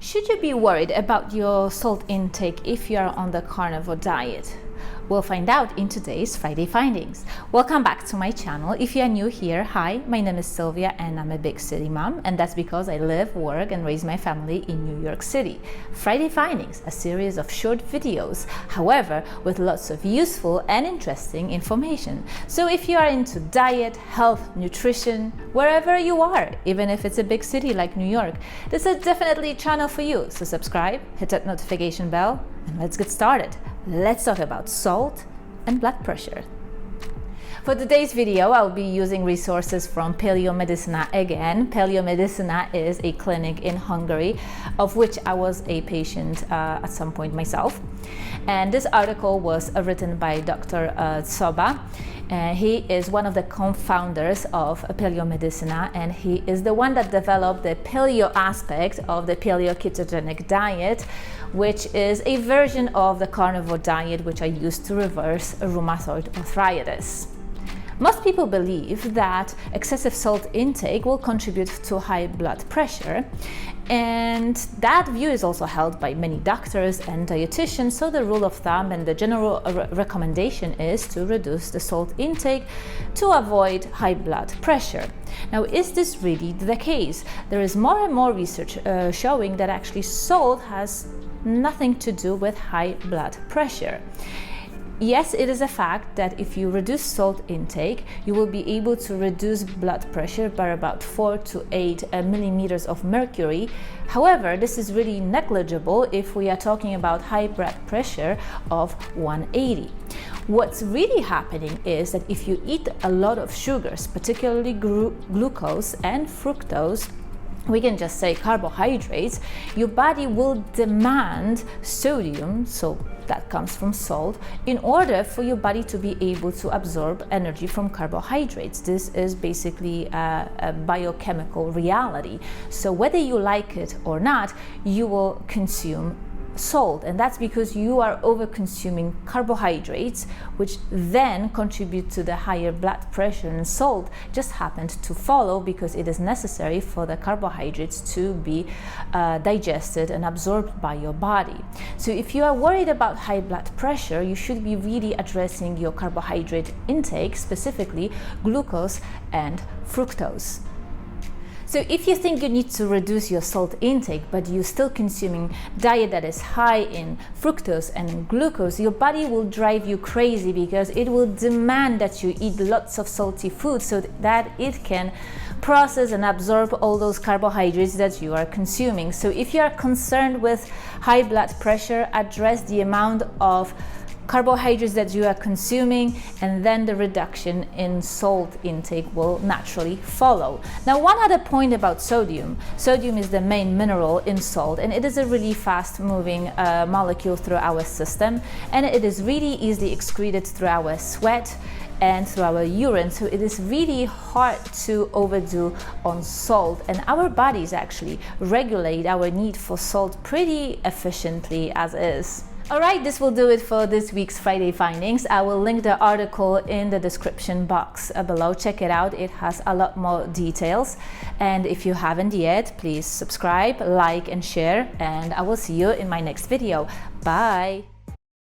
Should you be worried about your salt intake if you are on the carnivore diet? We'll find out in today's Friday Findings. Welcome back to my channel. If you are new here, hi, my name is Sylvia and I'm a big city mom, and that's because I live, work and raise my family in New York City. Friday Findings, a series of short videos, however, with lots of useful and interesting information. So if you are into diet, health, nutrition, wherever you are, even if it's a big city like New York, this is definitely a channel for you. So subscribe, hit that notification bell, and let's get started. Let's talk about salt and blood pressure. For today's video, I'll be using resources from Paleomedicina again. Paleomedicina is a clinic in Hungary, of which I was a patient at some point myself. And this article was written by Dr. Soba. He is one of the co-founders of Paleomedicina, and he is the one that developed the paleo aspect of the paleo-ketogenic diet, which is a version of the carnivore diet which I used to reverse rheumatoid arthritis. Most people believe that excessive salt intake will contribute to high blood pressure, and that view is also held by many doctors and dietitians. So the rule of thumb and the general recommendation is to reduce the salt intake to avoid high blood pressure. Now, is this really the case? There is more and more research showing that actually salt has nothing to do with high blood pressure. Yes, it is a fact that if you reduce salt intake, you will be able to reduce blood pressure by about 4 to 8 millimeters of mercury. However, this is really negligible if we are talking about high blood pressure of 180. What's really happening is that if you eat a lot of sugars, particularly glucose and fructose, we can just say carbohydrates, your body will demand sodium, so that comes from salt, in order for your body to be able to absorb energy from carbohydrates. This is basically a biochemical reality. So whether you like it or not, you will consume salt, and that's because you are over consuming carbohydrates, which then contribute to the higher blood pressure, and salt just happened to follow because it is necessary for the carbohydrates to be digested and absorbed by your body. So if you are worried about high blood pressure, you should be really addressing your carbohydrate intake, specifically glucose and fructose. So if you think you need to reduce your salt intake, but you're still consuming diet that is high in fructose and glucose, your body will drive you crazy because it will demand that you eat lots of salty food so that it can process and absorb all those carbohydrates that you are consuming. So if you are concerned with high blood pressure, address the amount of carbohydrates that you are consuming, and then the reduction in salt intake will naturally follow. Now, one other point about sodium. Sodium is the main mineral in salt, and it is a really fast moving molecule through our system, and it is really easily excreted through our sweat and through our urine. So it is really hard to overdo on salt, and our bodies actually regulate our need for salt pretty efficiently as is. Alright, this will do it for this week's Friday Findings. I will link the article in the description box below. Check it out, it has a lot more details. And if you haven't yet, please subscribe, like and share, and I will see you in my next video. Bye!